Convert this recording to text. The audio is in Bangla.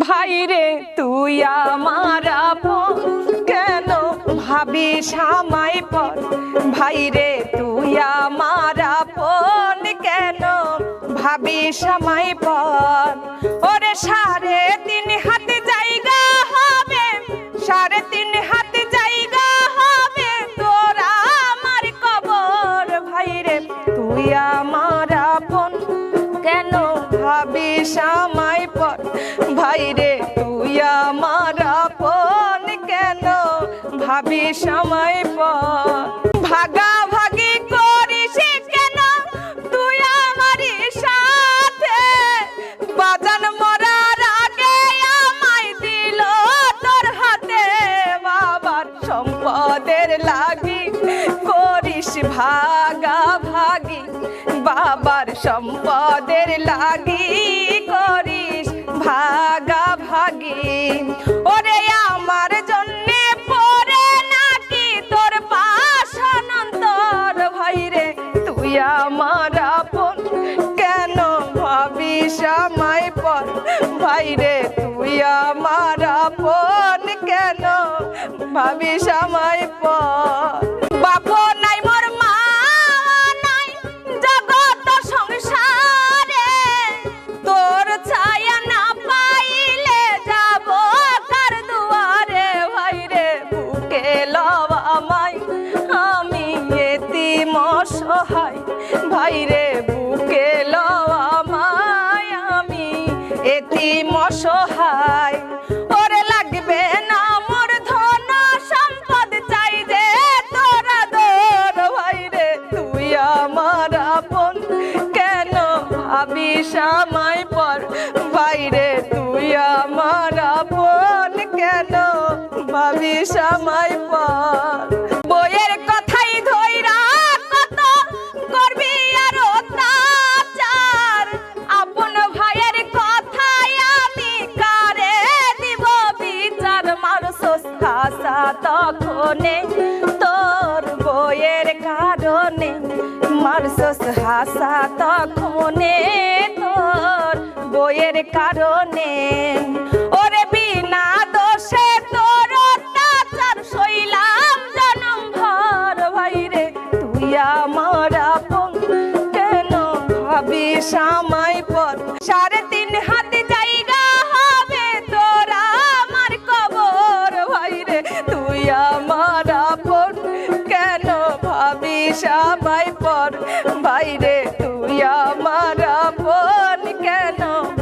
ভাইরে তুই আমার আপন কেন ভাবিস আমায় পর। ভাইরে তুই আমার আপন কেন ভাবিস আমায় পর। ওরে 3.5 হাত জায়গা হবে, 3.5 হাত জায়গা হবে তোরা আমার কবর। ভাইরে তুই আমার আপন কেন ভাবিস আমায় পর। ভাইরে তুই আমার আপন কেন ভাবিস আমায় পর। ভাগাভাগি করিস কেন তুই আমার সাথে, বাজান মরার আগে আমায় দিল তোর হাতে। বাবার সম্পদের লাগি করিস ভাগাভাগি, বাবার সম্পদের লাগি করিস ভাগাভাগি। ওরে আমার জন্যে পড়ে নাকি তোর পাষাণ অন্তর। ভাইরে তুই আমার আপন কেন ভাবিস আমায় পর। ভাইরে তুই আমার আপন কেন ভাবিস আমায় পর। বাপ নাই মোর মা নাই জগৎ সংসারে, তোর ছায়া না পাইলে যাব কার দুয়ারে। ভাইরে বুকে লও আমায় আমি এতিম অসহায়। ভাইরে বুকে লও আমায় আমি এতিম অসহায়। ওরে লাগবে না মোর ধন সম্পদ চাই যে তোরা দর। ভাইরে তুই আমার আপন কেন ভাবিস আমায় পর। ভাইরে তুই আমার আপন কেন ভাবিস আমায় পর। বইয়ের কথাই ধইরা কত করবি আর অত্যাচার, আপন ভাইয়ের কথাই আমি কারে দিব বিচার। মারছস খাসা তখনে তোর বইয়ের কারণে, মারছস হাসা তখনে তোর বইয়ের কারণে। ওরে বিনা দোষে তোর অত্যাচার সইলাম জনম ভর। ভাইরে তুই আমার আপন কেন ভাবিস আমায় পর। 3.5 হাত